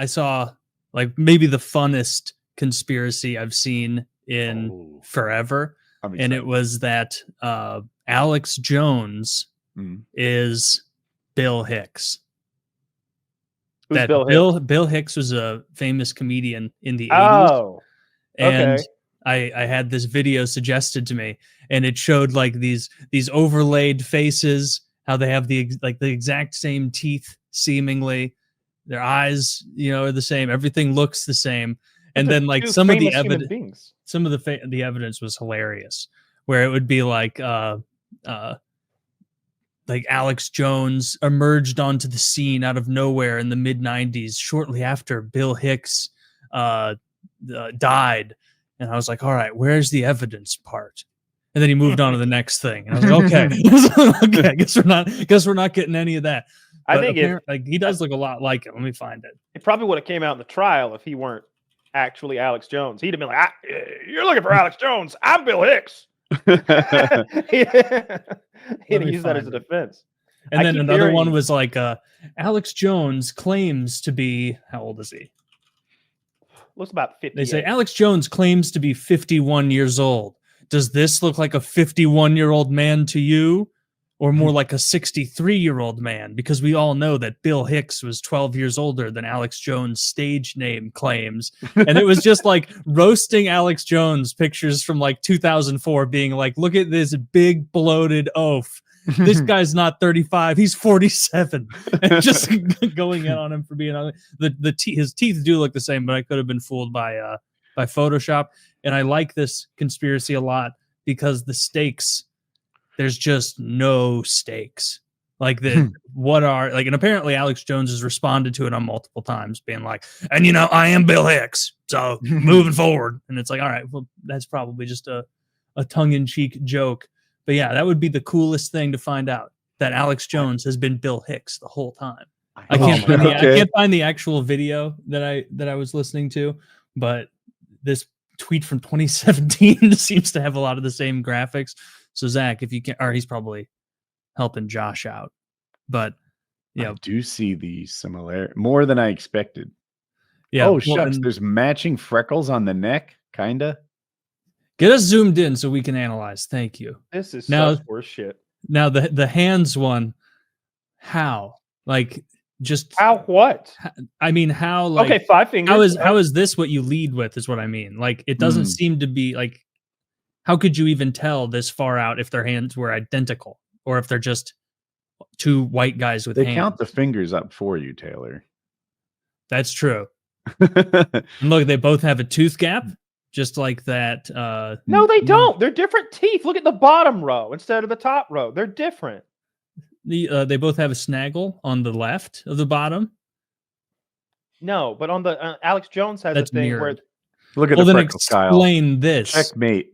I saw like maybe the funnest conspiracy I've seen in forever. And it was that Alex Jones is Bill Hicks. Who's Bill Hicks was a famous comedian in the 80s. Oh, and okay. I had this video suggested to me, and it showed like these overlaid faces, how they have the exact same teeth, seemingly their eyes, are the same. Everything looks the same. And then like some of the evidence, the evidence was hilarious, where it would be like Alex Jones emerged onto the scene out of nowhere in the mid-90s, shortly after Bill Hicks died. And I was like, all right, where's the evidence part? And then he moved on to the next thing. And I was like, okay, okay, I guess we're not getting any of that. But I think he does look a lot like it. Let me find it. It probably would have came out in the trial if he weren't actually Alex Jones. He'd have been like, you're looking for Alex Jones. I'm Bill Hicks. He'd use that as a defense. And then another one was like, Alex Jones claims to be, how old is he? Looks about 50. They say Alex Jones claims to be 51 years old. Does this look like a 51-year-old man to you? Or more like a 63-year-old man? Because we all know that Bill Hicks was 12 years older than Alex Jones' stage name claims. And it was just like roasting Alex Jones, pictures from like 2004 being like, look at this big bloated oaf. This guy's not 35, he's 47. And just going in on him for being on his teeth do look the same, but I could have been fooled by Photoshop. And I like this conspiracy a lot because the stakes, there's just no stakes. Like and apparently Alex Jones has responded to it on multiple times, being like, and I am Bill Hicks, so moving forward. And it's like, all right, well, that's probably just a tongue-in-cheek joke. But yeah, that would be the coolest thing to find out, that Alex Jones has been Bill Hicks the whole time. I can't find the actual video that I was listening to, but this tweet from 2017 seems to have a lot of the same graphics. So Zach, if you can, or he's probably helping Josh out, but I do see the similarity more than I expected. Yeah. Oh, shucks. There's matching freckles on the neck. Kinda. Get us zoomed in so we can analyze. Thank you. This is such worse shit. Now the hands one, how? Like just how what? I mean, how like okay, 5 fingers. How is this what you lead with is what I mean. Like it doesn't seem to be like, how could you even tell this far out if their hands were identical or if they're just two white guys with hands? They count the fingers up for you, Taylor. That's true. And look, they both have a tooth gap, just like that. No, they don't. They're different teeth. Look at the bottom row instead of the top row. They're different. They both have a snaggle on the left of the bottom. No, but on the Alex Jones has that's a thing mirrored. where. Look at the freckles, Kyle. Explain this. Checkmate.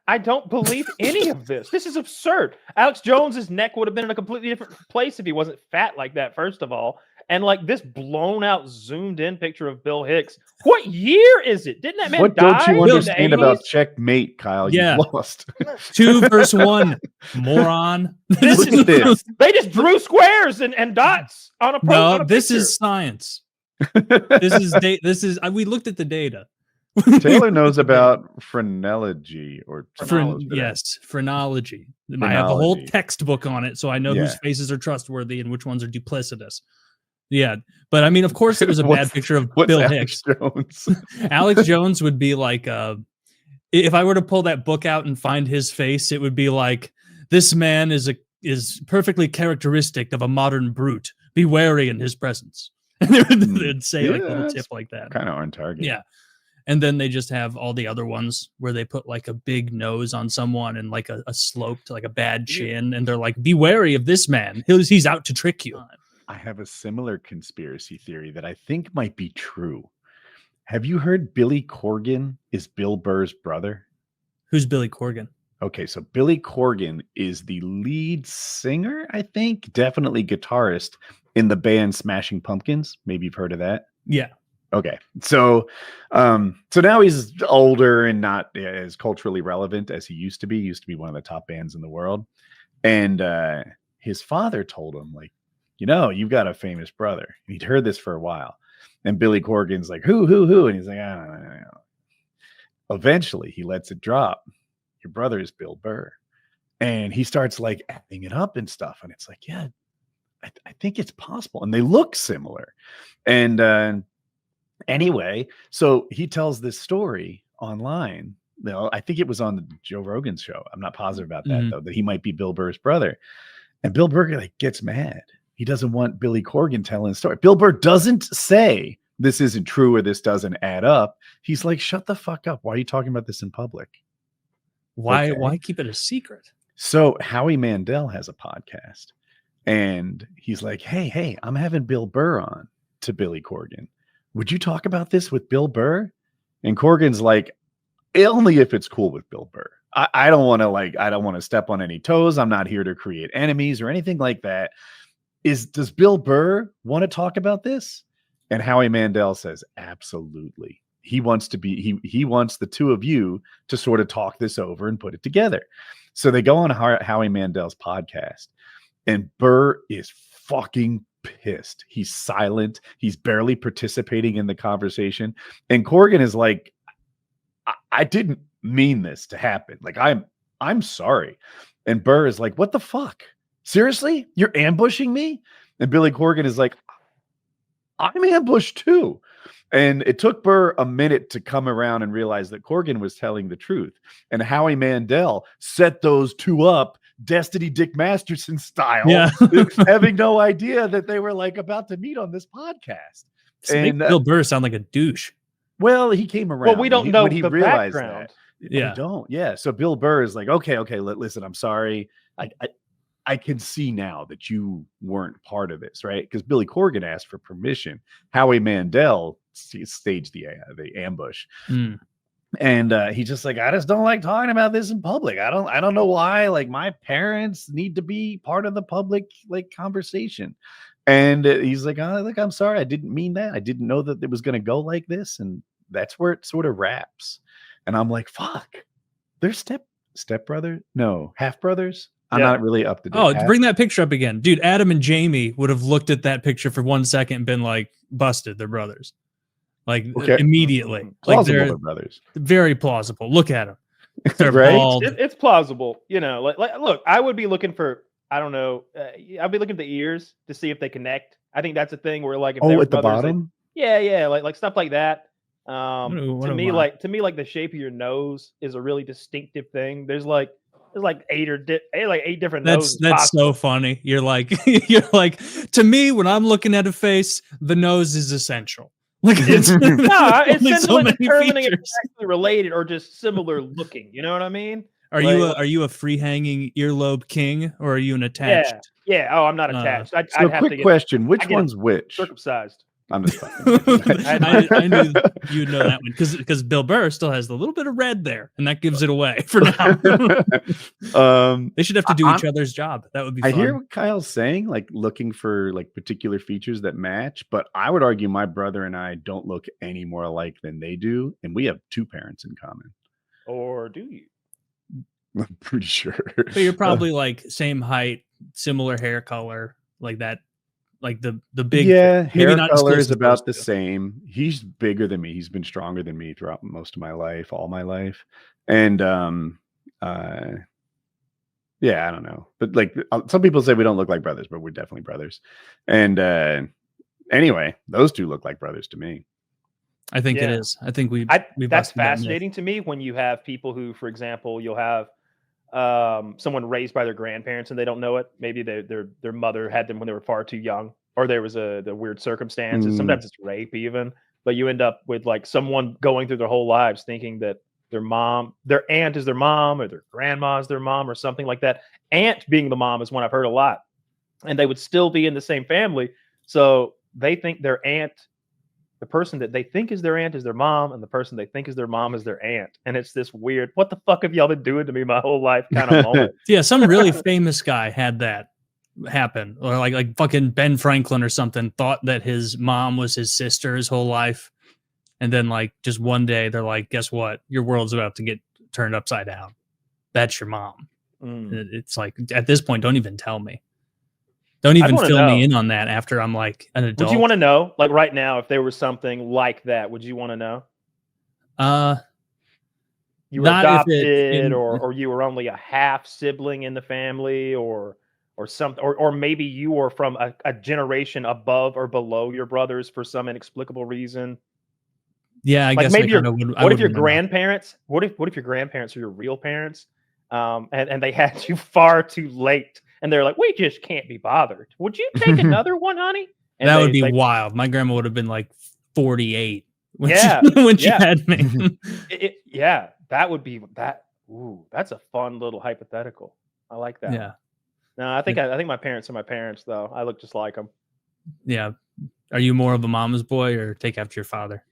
I don't believe any of this. This is absurd. Alex Jones's neck would have been in a completely different place if he wasn't fat like that, first of all. And like this blown out, zoomed in picture of Bill Hicks. What year is it? Didn't that man die? What don't you understand about checkmate, Kyle? Yeah. You lost. 2 versus 1, moron. This is this. They just drew squares and dots on a No, on this picture. is science. This is we looked at the data. Taylor knows about phrenology or yes, phrenology. I have a whole textbook on it, so I know whose faces are trustworthy and which ones are duplicitous. Yeah, but I mean, of course, it was a bad picture of Bill Hicks. Jones? Alex Jones would be like, if I were to pull that book out and find his face, it would be like, this man is perfectly characteristic of a modern brute. Be wary in his presence. And they'd say like a little tip like that. Kind of on target. Yeah. And then they just have all the other ones where they put like a big nose on someone and like a sloped, like a bad chin. And they're like, be wary of this man. He's out to trick you. I have a similar conspiracy theory that I think might be true. Have you heard Billy Corgan is Bill Burr's brother? Who's Billy Corgan? Okay, so Billy Corgan is the lead singer, I think, definitely guitarist in the band Smashing Pumpkins. Maybe you've heard of that. Yeah. Okay, so now he's older and not as culturally relevant as he used to be. He used to be one of the top bands in the world, and his father told him, like, you've got a famous brother. And he'd heard this for a while. And Billy Corgan's like, who? And he's like, I. Eventually, he lets it drop. Your brother is Bill Burr. And he starts like acting it up and stuff. And it's like, yeah, I think it's possible. And they look similar. And anyway, so he tells this story online. I think it was on the Joe Rogan's show. I'm not positive about that, though, that he might be Bill Burr's brother. And Bill Burr like gets mad. He doesn't want Billy Corgan telling the story. Bill Burr doesn't say this isn't true or this doesn't add up. He's like, shut the fuck up. Why are you talking about this in public? Why keep it a secret? So Howie Mandel has a podcast and he's like, hey, I'm having Bill Burr on to Billy Corgan. Would you talk about this with Bill Burr? And Corgan's like, only if it's cool with Bill Burr. I don't want to step on any toes. I'm not here to create enemies or anything like that. Does Bill Burr want to talk about this? And Howie Mandel says, absolutely. He wants he wants the two of you to sort of talk this over and put it together. So they go on Howie Mandel's podcast and Burr is fucking pissed. He's silent. He's barely participating in the conversation. And Corgan is like, I didn't mean this to happen. Like, I'm sorry. And Burr is like, what the fuck? Seriously? You're ambushing me? And Billy Corgan is like, I'm ambushed too. And it took Burr a minute to come around and realize that Corgan was telling the truth. And Howie Mandel set those two up, Destiny Dick Masterson style, having no idea that they were like about to meet on this podcast. And Bill Burr sound like a douche. Well, he came around. Well, we don't know when he the realized background. That. Yeah, we don't. Yeah. So Bill Burr is like, okay, listen, I'm sorry. I can see now that you weren't part of this, right? Because Billy Corgan asked for permission. Howie Mandel staged the ambush. And he's just like, I just don't like talking about this in public. I don't know why. Like, my parents need to be part of the public like conversation. And he's like, look, I'm sorry. I didn't mean that. I didn't know that it was going to go like this. And that's where it sort of wraps. And I'm like, fuck, they're stepbrother? No, half brothers. I'm not really up to date. Oh, bring that picture up again. Dude, Adam and Jamie would have looked at that picture for 1 second and been like, busted, they're brothers. Like, immediately. Plausible, like, they're brothers. Very plausible. Look at them. They're right? bald. It's plausible. You know, like, look, I would be looking for, I don't know, I'd be looking at the ears to see if they connect. I think that's a thing where, like, if they were at the brothers, bottom? Like, like stuff like that. What to me, like the shape of your nose is a really distinctive thing. There's like 8 different noses. That's so funny. You're like to me, when I'm looking at a face, the nose is essential. Like it's it's so many determining if features. it's actually related or just similar looking. You know what I mean? Are you a free hanging earlobe king or are you an attached? Yeah. Oh, I'm not attached. I'd have quick to get question: which one's which? Circumcised. I'm just fucking. I knew you'd know that one because Bill Burr still has a little bit of red there, and that gives it away for now. They should have to do each other's job. That would be fun. I hear what Kyle's saying, like looking for like particular features that match, but I would argue my brother and I don't look any more alike than they do, and we have 2 parents in common. Or do you? I'm pretty sure. But you're probably like same height, similar hair color, like that. Like the big hair color is about the same. He's bigger than me. He's been stronger than me throughout most of my life, all my life. And I don't know. But like some people say we don't look like brothers, but we're definitely brothers. And anyway, those 2 look like brothers to me. I think it is. I think we that's fascinating to me when you have people who, for example, you'll have someone raised by their grandparents and they don't know it. Maybe their mother had them when they were far too young, or there was the weird circumstances. Sometimes it's rape even, but you end up with like someone going through their whole lives thinking that their aunt is their mom, or their grandma is their mom, or something like that. Aunt being the mom is one I've heard a lot, and they would still be in the same family. So they think their aunt, the person that they think is their aunt is their mom, and the person they think is their mom is their aunt. And it's this weird, what the fuck have y'all been doing to me my whole life kind of moment. Yeah, some really famous guy had that happen. Or like fucking Ben Franklin or something thought that his mom was his sister his whole life. And then like just one day they're like, guess what? Your world's about to get turned upside down. That's your mom. It's like, at this point, don't even tell me. Don't even wanna fill me know. in on that after I'm like an adult. Would you want to know, like right now, if there was something like that? Would you want to know? You were Not if it adopted, in- or you were only a half sibling in the family, or something, or maybe you were from a generation above or below your brothers for some inexplicable reason. Yeah, I Like guess maybe I kinda would. I what if would your wanna know. grandparents? What if your grandparents are your real parents, and they had you far too late, and they're like, we just can't be bothered. Would you take another one, honey? And That would be wild. My grandma would have been like 48 when Yeah, she, when she yeah. had me. Yeah, that would be that. Ooh, that's a fun little hypothetical. I like that. Yeah, No, I think my parents are my parents though. I look just like them. yeah. Are you more of a mama's boy or take after your father?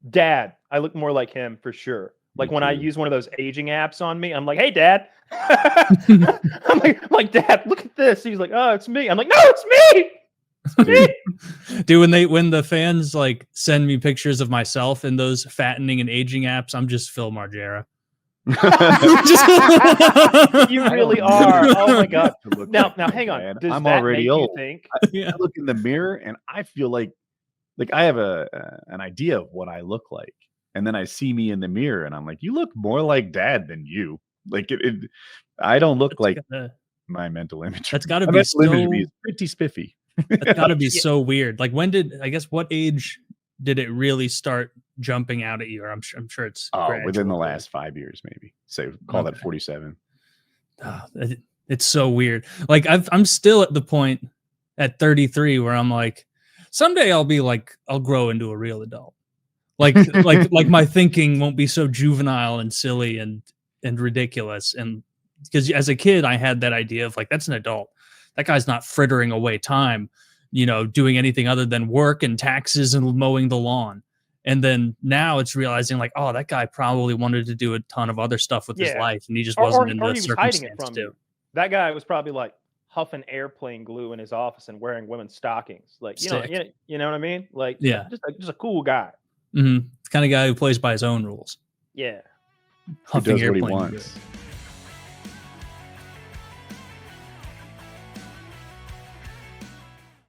Dad. I look more like him for sure. Like Me when I too. use one of those aging apps on me, I'm like, "Hey, Dad." I'm like, "Dad, look at this." He's like, "Oh, it's me." I'm like, "No, it's me." Dude, when the fans like send me pictures of myself in those fattening and aging apps, I'm just Phil Margera. You really are. Oh my god. To look Now, like now, my hang on. dad. Does I'm that already make old. you think? Yeah. I look in the mirror and I feel like I have an idea of what I look like, and then I see me in the mirror and I'm like, you look more like Dad than you. Like I don't look like my mental image. That's got to My be mental imagery so. is pretty spiffy. That's got to be Yeah. so weird. Like what age did it really start jumping out at you? Or I'm sure it's Within the gradual, but- last 5 years, maybe. Say call that 47. It's so weird. Like I'm still at the point at 33 where I'm like, someday I'll grow into a real adult. Like my thinking won't be so juvenile and silly and ridiculous. And because as a kid, I had that idea of like, that's an adult. That guy's not frittering away time, doing anything other than work and taxes and mowing the lawn. And then now it's realizing like, oh, that guy probably wanted to do a ton of other stuff with his Yeah. life, and he just Or wasn't in he the was hiding it circumstance from to. you. That guy was probably like huffing airplane glue in his office and wearing women's stockings. Like, Sick. you know what I mean? Like, Yeah. just a cool guy. The kind of guy who plays by his own rules. Yeah. Who Huffing does what he airplane wants. glue.